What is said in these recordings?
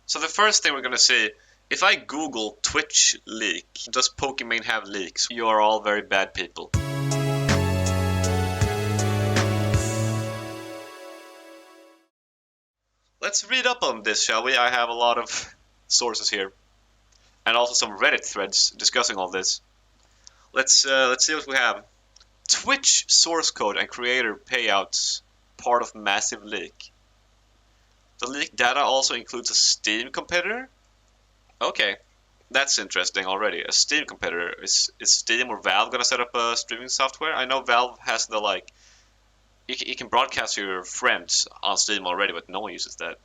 So the first thing we're gonna see, if I Google Twitch leak, does Pokimane have leaks? You are all very bad people. Let's read up on this, shall we? I have a lot of sources here, and also some Reddit threads discussing all this. Let's see what we have. Twitch source code and creator payouts part of massive leak. The leaked data also includes a Steam competitor. Okay, that's interesting already. A Steam competitor. Is Steam or Valve gonna set up a streaming software? I know Valve has the like. You can broadcast to your friends on Steam already, but no one uses that.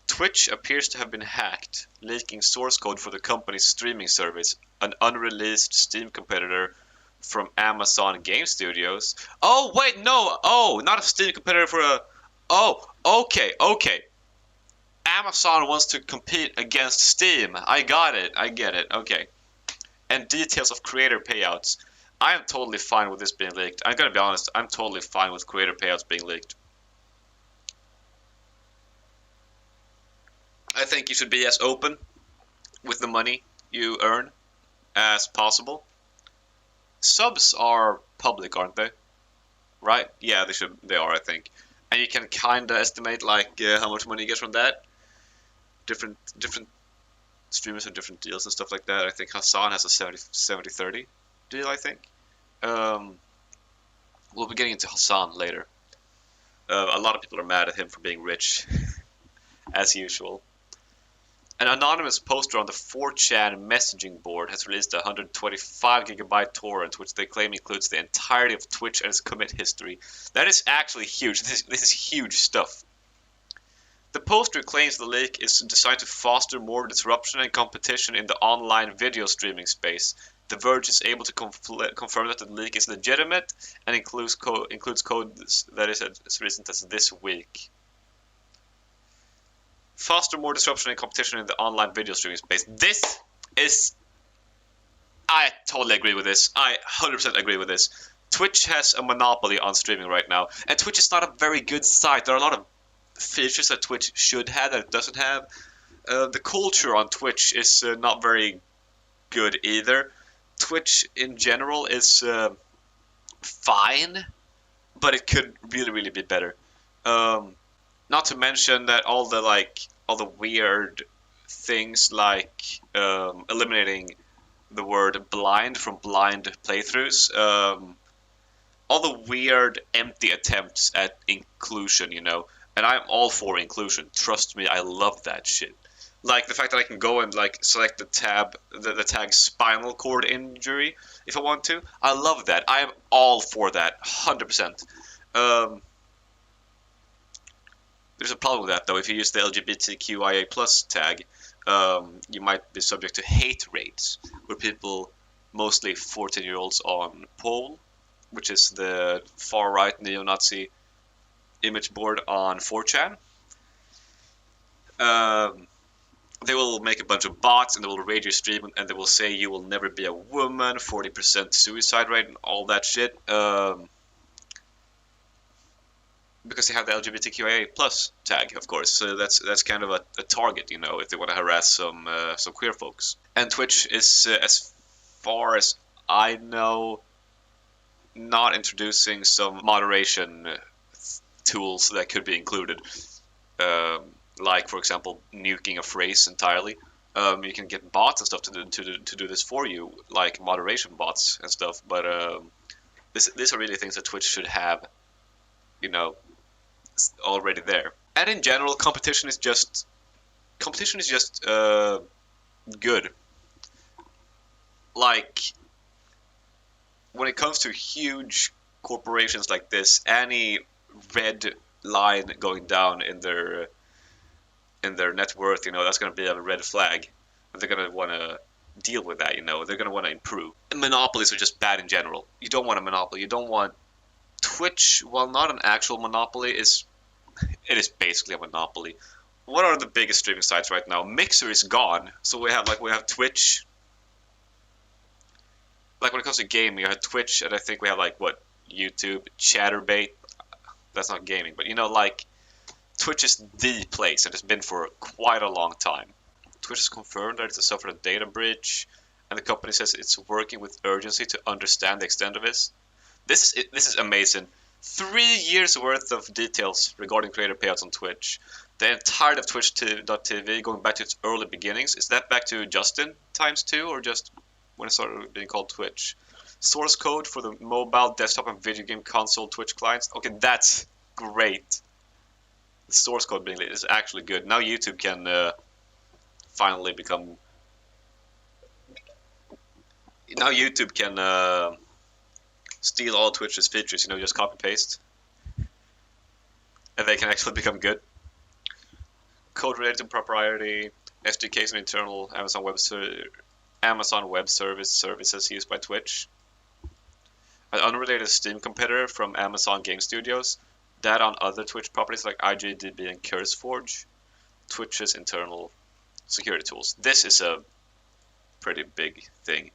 Twitch appears to have been hacked, leaking source code for the company's streaming service, an unreleased Steam competitor from Amazon Game Studios. Oh, wait, no! Oh, not a Steam competitor for a... Oh, okay. Amazon wants to compete against Steam. I got it, I get it, okay. And details of creator payouts. I am totally fine with this being leaked. I'm gonna be honest, I'm totally fine with creator payouts being leaked. I think you should be as open with the money you earn as possible. Subs are public, aren't they? Right? Yeah, they are, I think. And you can kinda estimate like how much money you get from that. Different streamers have different deals and stuff like that. I think Hassan has a 70-30 deal, I think. We'll be getting into Hassan later. A lot of people are mad at him for being rich, as usual. An anonymous poster on the 4chan messaging board has released a 125 GB torrent, which they claim includes the entirety of Twitch and its commit history. That is actually huge. This is huge stuff. The poster claims the leak is designed to foster more disruption and competition in the online video streaming space. The Verge is able to confirm that the leak is legitimate and includes code that is as recent as this week. Foster more disruption and competition in the online video streaming space. This is... I totally agree with this. I 100% agree with this. Twitch has a monopoly on streaming right now. And Twitch is not a very good site. There are a lot of features that Twitch should have that it doesn't have. The culture on Twitch is not very good either. Twitch in general is fine, but it could really be better. Not to mention that all the weird things like eliminating the word blind from blind playthroughs, all the weird empty attempts at inclusion, you know. And I'm all for inclusion. Trust me, I love that shit. Like the fact that I can go and like select the tag spinal cord injury if I want to. I love that. I am all for that, 100%. There's a problem with that though. If you use the LGBTQIA plus tag, you might be subject to hate raids, where people, mostly 14-year-olds on Pole, which is the far right neo-Nazi image board on 4chan. They will make a bunch of bots and they will raid your stream and they will say you will never be a woman, 40% suicide rate, and all that shit. Because they have the LGBTQIA plus tag, of course, so that's kind of a target, you know, if they want to harass some queer folks. And Twitch is, as far as I know, not introducing some moderation tools that could be included, like for example nuking a phrase entirely. You can get bots and stuff to do this for you, like moderation bots and stuff. But these are really things that Twitch should have, you know, already there. And in general, competition is just good. Like when it comes to huge corporations like this, any red line going down in their net worth, you know, that's going to be a red flag, and they're going to want to deal with that. You know, they're going to want to improve. And monopolies are just bad in general. You don't want a monopoly. You don't want Twitch. While not an actual monopoly, it is basically a monopoly. What are the biggest streaming sites right now? Mixer is gone, so we have Twitch. Like when it comes to gaming, you have Twitch, and I think we have like YouTube, ChatterBait. That's not gaming, but you know, like Twitch is the place, and it's been for quite a long time. Twitch has confirmed that it's suffered a data breach, and the company says it's working with urgency to understand the extent of this. This is amazing. 3 years worth of details regarding creator payouts on Twitch. The entirety of Twitch.tv going back to its early beginnings. Is that back to Justin times 2 or just when it started being called Twitch? Source code for the mobile, desktop, and video game console Twitch clients. Okay, that's great. The source code being is actually good. Now YouTube can finally become. Now YouTube can steal all Twitch's features. Just copy paste, and they can actually become good. Code related to proprietary SDKs and internal Amazon Web services used by Twitch. An unrelated Steam competitor from Amazon Game Studios. Data on other Twitch properties like IGDB and CurseForge. Twitch's internal security tools. This is a pretty big thing,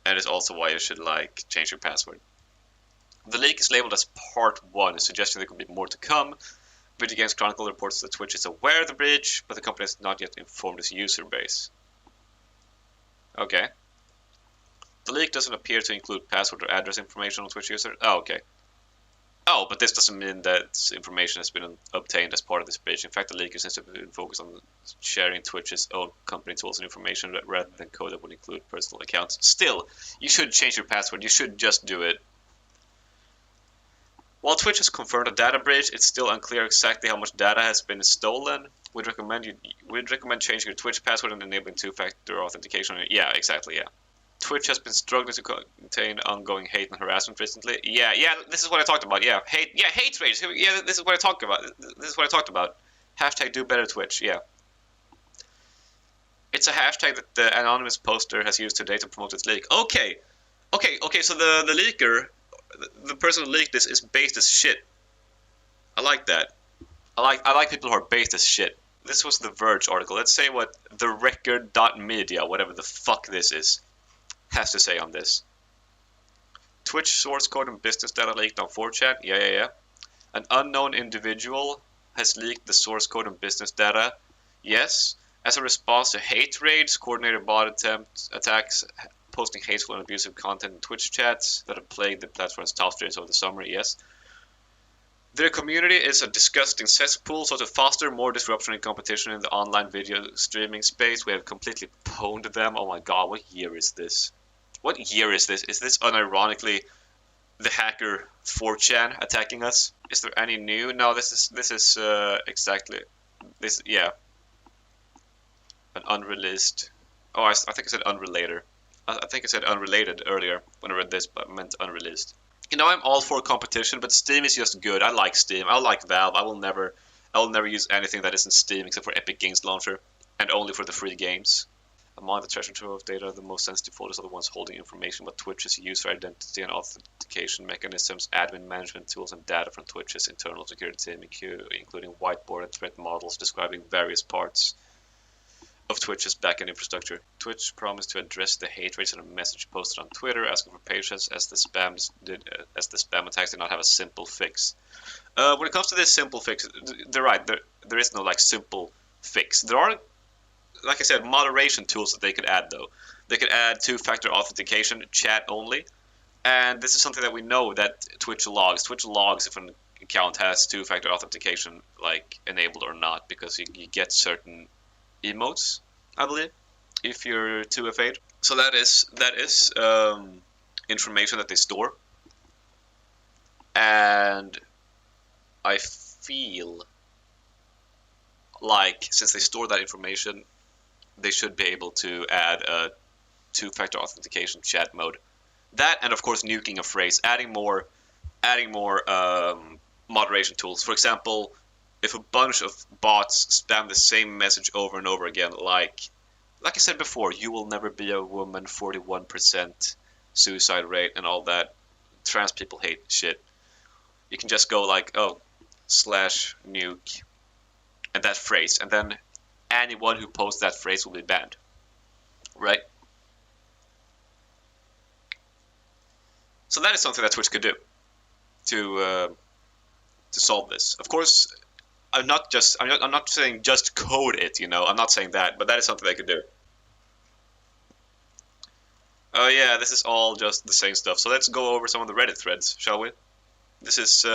and it's also why you should change your password. The leak is labeled as part 1, suggesting there could be more to come. Video Games Chronicle reports that Twitch is aware of the breach, but the company has not yet informed its user base. Okay. The leak doesn't appear to include password or address information on Twitch users. Oh, okay. Oh, but this doesn't mean that information has been obtained as part of this breach. In fact, the leakers seem to have been focused on sharing Twitch's own company tools and information rather than code that would include personal accounts. Still, you should change your password. You should just do it. While Twitch has confirmed a data breach, it's still unclear exactly how much data has been stolen. We'd recommend changing your Twitch password and enabling two-factor authentication. Yeah, exactly, yeah. Twitch has been struggling to contain ongoing hate and harassment recently. Yeah, this is what I talked about. Yeah, hate rage. Yeah, this is what I talked about. This is what I talked about. Hashtag do better Twitch. Yeah. It's a hashtag that the anonymous poster has used today to promote its leak. Okay. So the leaker, the person who leaked this, is based as shit. I like that. I like people who are based as shit. This was the Verge article. Let's say what the Record.media, whatever the fuck this is, has to say on this. Twitch source code and business data leaked on 4chan. Yeah. An unknown individual has leaked the source code and business data. Yes. As a response to hate raids, coordinated bot attacks, posting hateful and abusive content in Twitch chats that have plagued the platform's top streamers over the summer. Yes. Their community is a disgusting cesspool, so to foster more disruption and competition in the online video streaming space, we have completely pwned them. Oh my god, what year is this? What year is this? Is this unironically the hacker 4chan attacking us? Is there any new? No, this is exactly this. Yeah, an unreleased. Oh, I think I said unrelated. I think I said unrelated earlier when I read this, but I meant unreleased. I'm all for competition, but Steam is just good. I like Steam. I like Valve. I will never use anything that isn't Steam except for Epic Games Launcher, and only for the free games. Among the treasure trove of data, the most sensitive folders are the ones holding information about Twitch's user identity and authentication mechanisms, admin management tools, and data from Twitch's internal security team, including whiteboard and threat models describing various parts of Twitch's backend infrastructure. Twitch promised to address the hate rates in a message posted on Twitter, asking for patience as the spam attacks did not have a simple fix. When it comes to this simple fix, they're right. There is no simple fix. There are, like I said, moderation tools that they could add though. They could add two-factor authentication, chat only, and this is something that we know that Twitch logs. Twitch logs if an account has two-factor authentication enabled or not, because you get certain emotes, I believe, if you're 2FA'd. So that is information that they store, and I feel like since they store that information, they should be able to add a two-factor authentication chat mode. That, and of course nuking a phrase, adding more moderation tools. For example, if a bunch of bots spam the same message over and over again, like I said before, you will never be a woman, 41% suicide rate, and all that trans people hate shit, you can just go /nuke and that phrase, and then anyone who posts that phrase will be banned, right? So that is something that Twitch could do to solve this. Of course, I'm not saying just code it, you know. I'm not saying that, but that is something they could do. Oh yeah, this is all just the same stuff. So let's go over some of the Reddit threads, shall we? This is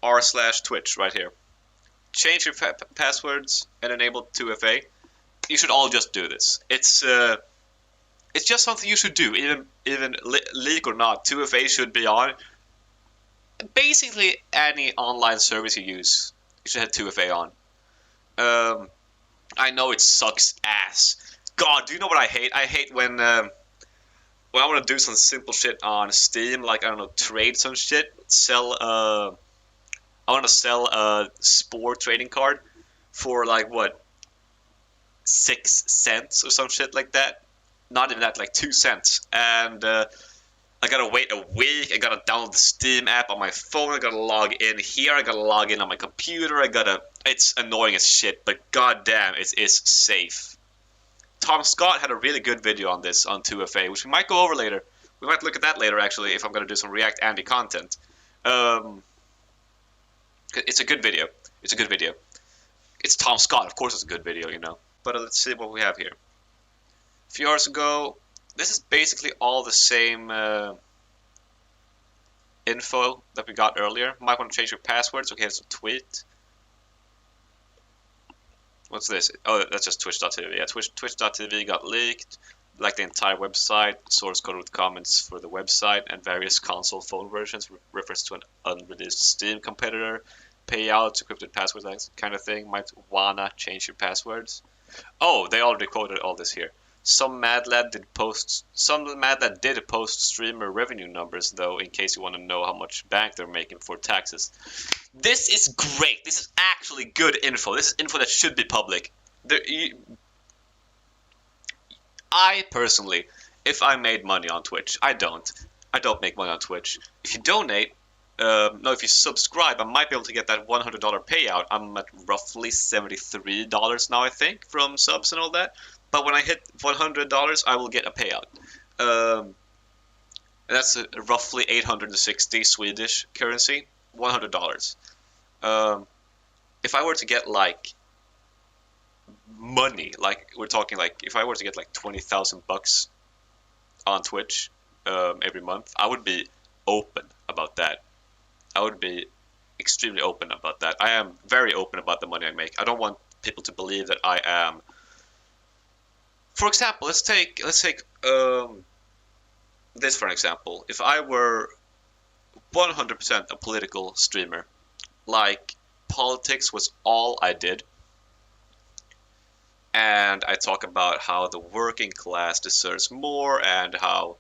r/Twitch right here. Change your passwords and enable 2FA. You should all just do this. It's just something you should do, even leak or not. 2FA should be on. Basically, any online service you use, you should have 2FA on. I know it sucks ass. God, do you know what I hate? I hate when I want to do some simple shit on Steam, like I don't know, trade some shit, sell. I want to sell a Smor trading card for like what, 6 cents or some shit like that. Not even that, like 2 cents, and I gotta wait a week. I gotta download the Steam app on my phone. I gotta log in here. I gotta log in on my computer. It's annoying as shit, but goddamn, it is safe. Tom Scott had a really good video on this on 2FA, which we might go over later. We might look at that later, actually, if I'm gonna do some React Andy content. It's a good video. It's a good video. It's Tom Scott, of course it's a good video, you know. But let's see what we have here. A few hours ago, this is basically all the same info that we got earlier. Might want to change your passwords. Okay, here's a tweet. What's this? Oh, that's just twitch.tv. Yeah, twitch.tv got leaked. Like the entire website, source code with comments for the website, and various console phone versions, reference to an unreleased Steam competitor, payouts, encrypted passwords, that kind of thing. Might wanna change your passwords. Oh, they already quoted all this here. Some mad lad did post streamer revenue numbers, though, in case you want to know how much bank they're making for taxes. This is great. This is actually good info. This is info that should be public. I personally, if I made money on Twitch, I don't make money on Twitch. If you donate, if you subscribe, I might be able to get that $100 payout. I'm at roughly $73 now, I think, from subs and all that. But when I hit $100, I will get a payout. That's roughly 860 Swedish currency, $100. If I were to get like money, like we're talking like if I were to get like 20,000 bucks on Twitch every month, I would be open about that. I would be extremely open about that. I am very open about the money I make. I don't want people to believe that I am. For example, let's take this for an example. If I were 100% a political streamer, like politics was all I did, and I talk about how the working class deserves more and how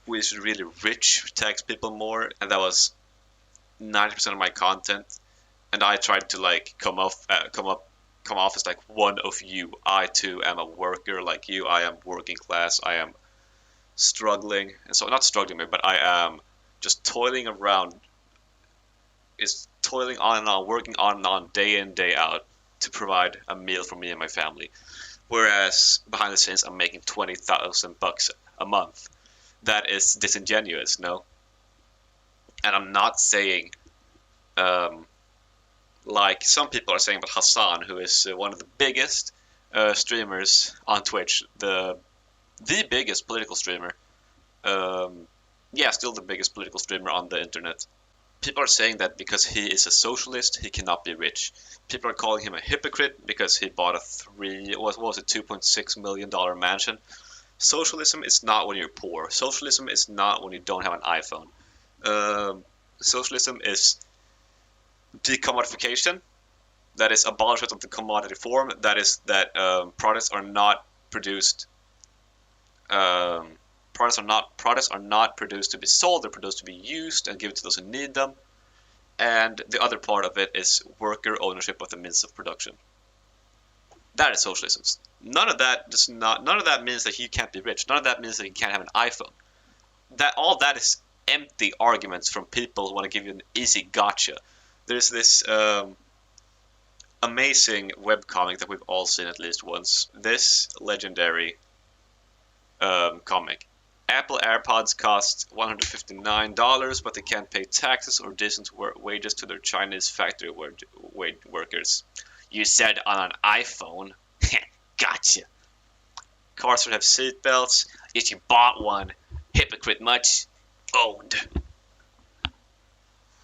we should really rich tax people more, and that was 90% of my content, and I tried to like come off as like one of you. I too am a worker like you. I am working class. I am struggling, and so not struggling, but I am just toiling around. Is toiling on and on, working on and on, day in, day out, to provide a meal for me and my family. Whereas behind the scenes, I'm making 20,000 bucks a month. That is disingenuous, no? And I'm not saying, like some people are saying about Hassan, who is one of the biggest streamers on Twitch, the biggest political streamer. Still the biggest political streamer on the internet. People are saying that because he is a socialist, he cannot be rich. People are calling him a hypocrite because he bought a $2.6 million mansion. Socialism is not when you're poor. Socialism is not when you don't have an iPhone. Socialism is decommodification. That is abolishment of the commodity form. That is that products are not produced. Products are not produced to be sold. They're produced to be used and given to those who need them. And the other part of it is worker ownership of the means of production. That is socialism. None of that means that he can't be rich. None of that means that he can't have an iPhone. All that is empty arguments from people who want to give you an easy gotcha. There's this amazing webcomic that we've all seen at least once. This legendary comic Apple AirPods cost $159, but they can't pay taxes or decent wages to their Chinese factory workers. You said on an iPhone. Gotcha. Cars should have seatbelts. Yet you bought one. Hypocrite much. Owned.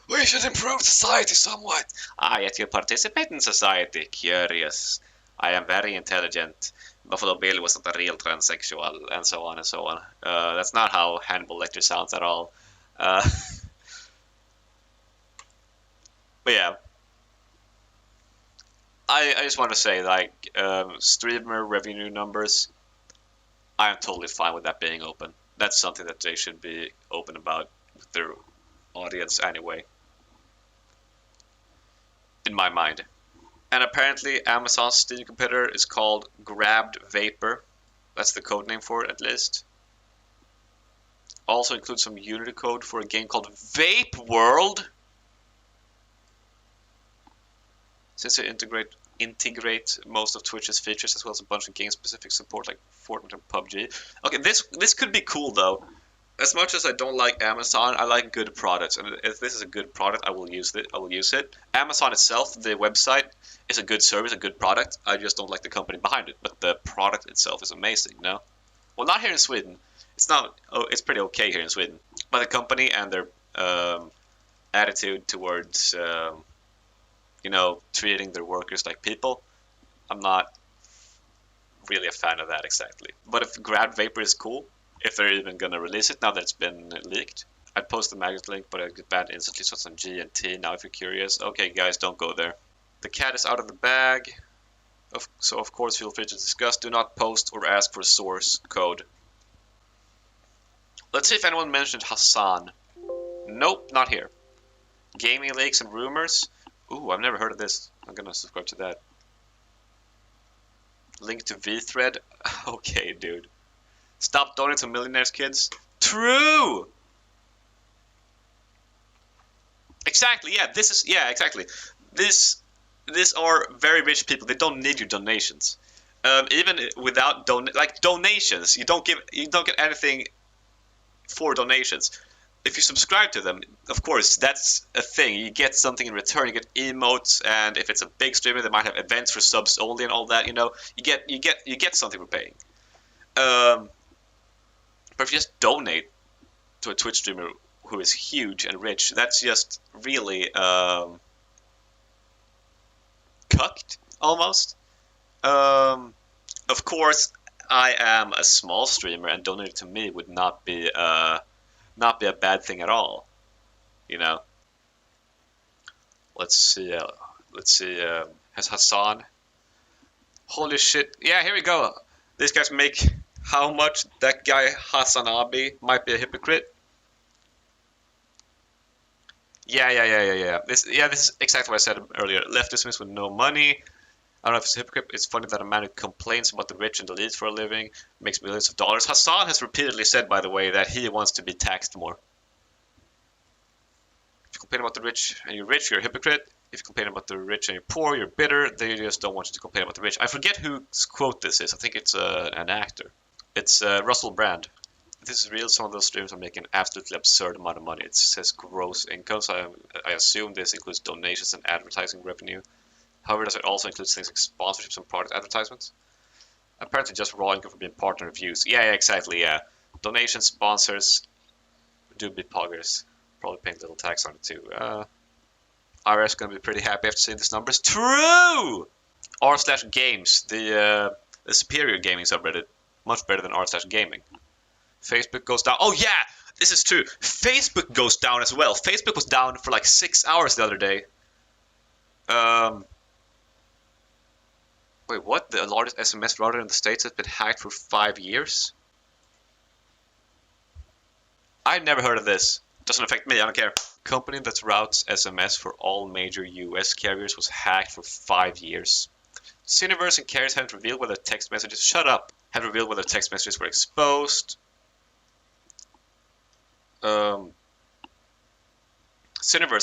We should improve society somewhat. Yet you participate in society. Curious. I am very intelligent. Buffalo Bill was not a real transsexual, and so on and so on. That's not how Hannibal Lecter sounds at all. But yeah, I just want to say, like, streamer revenue numbers, I am totally fine with that being open. That's something that they should be open about with their audience anyway, in my mind. And apparently Amazon's Steam competitor is called Grabbed Vapor. That's the code name for it, at least. Also includes some Unity code for a game called Vape World. Since they integrate most of Twitch's features, as well as a bunch of game-specific support like Fortnite and PUBG. Okay, this could be cool though. As much as I don't like Amazon, I like good products, and if this is a good product, I will use it. Amazon itself, the website, is a good service, a good product. I just don't like the company behind it, but the product itself is amazing. No, well, not here in Sweden. It's not. Oh, it's pretty okay here in Sweden, but the company and their attitude towards treating their workers like people, I'm not really a fan of that exactly. But if Grab Vapor is cool, if they're even gonna release it now that it's been leaked, I'd post the magnet link, but I'd get banned instantly, so it's on G and T now if you're curious. Okay, guys, don't go there. The cat is out of the bag, so of course feel free to discuss. Do not post or ask for source code. Let's see if anyone mentioned Hassan. Nope, not here. Gaming leaks and rumors. Ooh, I've never heard of this. I'm gonna subscribe to that. Link to VThread. Okay, dude. Stop donating to millionaires, kids. True! Exactly, yeah, exactly. These are very rich people. They don't need your donations. Even without donations, you don't get anything for donations. If you subscribe to them, of course, that's a thing. You get something in return. You get emotes, and if it's a big streamer, they might have events for subs only and all that. You get something for paying. But if you just donate to a Twitch streamer who is huge and rich, that's just really cucked almost. Of course, I am a small streamer, and donating to me would not be a bad thing at all. Let's see. Has Hassan? Holy shit! Yeah, here we go. These guys make how much? That guy Hassanabi might be a hypocrite. Yeah. This is exactly what I said earlier. Leftism with no money. I don't know if it's a hypocrite. It's funny that a man who complains about the rich and the elite for a living makes millions of dollars. Hassan has repeatedly said, by the way, that he wants to be taxed more. If you complain about the rich and you're rich, you're a hypocrite. If you complain about the rich and you're poor, you're bitter. They just don't want you to complain about the rich. I forget whose quote this is. I think it's an actor. It's Russell Brand. If this is real, some of those streamers are making an absolutely absurd amount of money. It says gross income, so I assume this includes donations and advertising revenue. However, does it also include things like sponsorships and product advertisements? Apparently just raw income for being partner reviews. Yeah, exactly, yeah. Donations, sponsors, do be poggers. Probably paying little tax on it too. IRS is going to be pretty happy after seeing these numbers. True! r/games, the superior gaming subreddit. Much better tr/gaming. Facebook goes down. Oh yeah! This is true. Facebook goes down as well. Facebook was down for like 6 hours the other day. Wait, what? The largest SMS router in the States has been hacked for 5 years? I've never heard of this. Doesn't affect me, I don't care. Company that routes SMS for all major US carriers was hacked for 5 years. Cineverse and carriers haven't revealed whether text messages... Shut up! Have revealed whether text messages were exposed. Cineverse,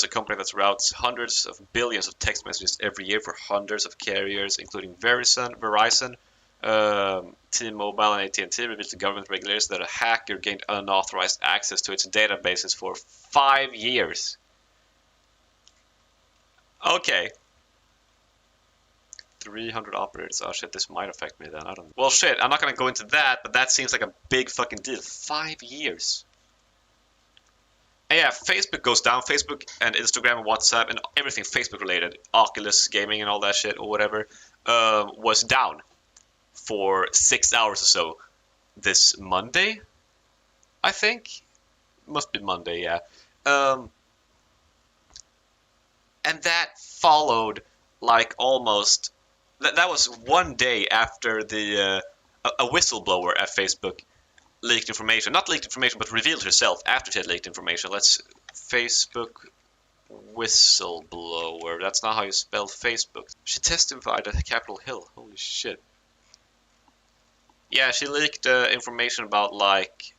a company that routes hundreds of billions of text messages every year for hundreds of carriers, including Verizon, T-Mobile and AT&T revealed to government regulators that a hacker gained unauthorized access to its databases for 5 years. Okay. 300 operators. Oh shit, this might affect me then. I don't know. Well shit, I'm not gonna go into that, but that seems like a big fucking deal. 5 years. And yeah, Facebook goes down. Facebook and Instagram and WhatsApp and everything Facebook related, Oculus gaming and all that shit or whatever, was down for 6 hours or so this Monday, I think. Must be Monday, yeah. And that followed like almost. That was one day after a whistleblower at Facebook leaked information. Not leaked information, but revealed herself after she had leaked information. Let's Facebook whistleblower. That's not how you spell Facebook. She testified at Capitol Hill. Holy shit. Yeah, she leaked information about like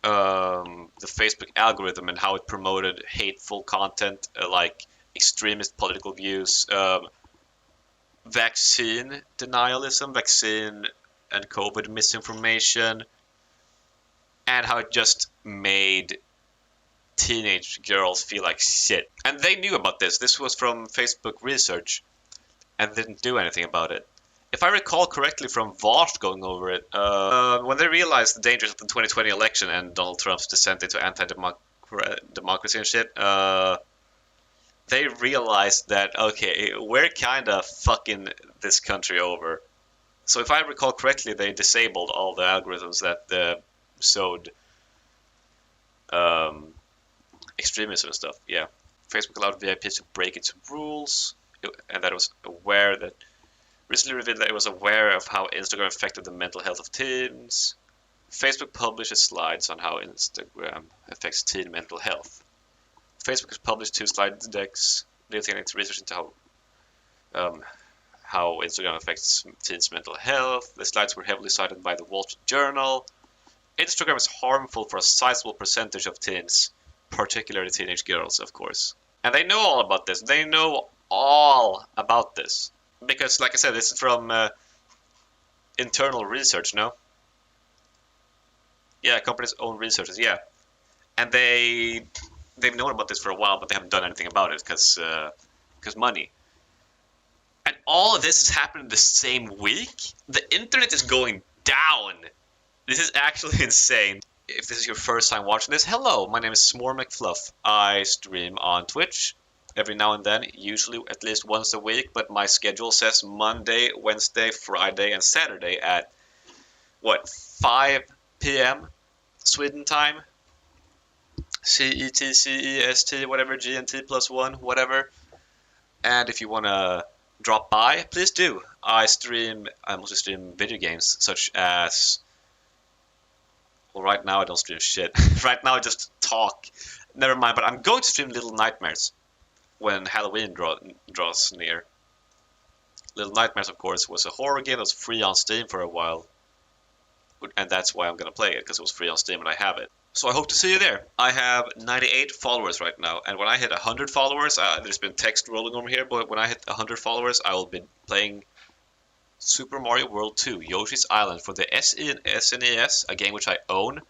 the Facebook algorithm and how it promoted hateful content, like extremist political views, vaccine denialism, vaccine and COVID misinformation, and how it just made teenage girls feel like shit. And they knew about this. This was from Facebook research, and didn't do anything about it. If I recall correctly from Vosh going over it, when they realized the dangers of the 2020 election and Donald Trump's descent into anti-democracy and shit, they realized that, okay, we're kind of fucking this country over. So if I recall correctly, they disabled all the algorithms that showed extremism and stuff. Yeah, Facebook allowed VIPs to break its rules, and that it was aware that recently revealed that it was aware of how Instagram affected the mental health of teens. Facebook publishes slides on how Instagram affects teen mental health. Facebook has published 2 slide decks detailing its research into how Instagram affects teens' mental health. The slides were heavily cited by the Wall Street Journal. Instagram is harmful for a sizable percentage of teens, particularly teenage girls, of course. And they know all about this. They know all about this. Because, like I said, this is from internal research, no? Yeah, companies' own researchers, yeah. And they've known about this for a while, but they haven't done anything about it because money. And all of this is happening the same week? The internet is going down. This is actually insane. If this is your first time watching this, hello, my name is Smor Mcfluff. I stream on Twitch every now and then, usually at least once a week, but my schedule says Monday, Wednesday, Friday, and Saturday at, 5 p.m. Sweden time? CET, CEST, whatever, GMT +1, whatever. And if you want to drop by, please do. I mostly stream video games, such as... Well, right now I don't stream shit. Right now I just talk. Never mind, but I'm going to stream Little Nightmares when Halloween draws near. Little Nightmares, of course, was a horror game that was free on Steam for a while. And that's why I'm going to play it, because it was free on Steam and I have it. So I hope to see you there. I have 98 followers right now, and when I hit 100 followers, there's been text rolling over here, but when I hit 100 followers, I will be playing Super Mario World 2, Yoshi's Island for the SE and SNES, a game which I own,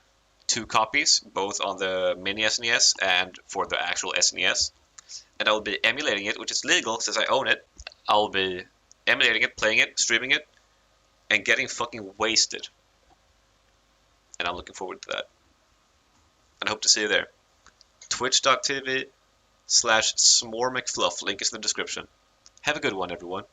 2 copies, both on the mini SNES and for the actual SNES. And I will be emulating it, which is legal since I own it. I'll be emulating it, playing it, streaming it, and getting fucking wasted. And I'm looking forward to that. And I hope to see you there. Twitch.tv/SmorMcFluff. Link is in the description. Have a good one, everyone.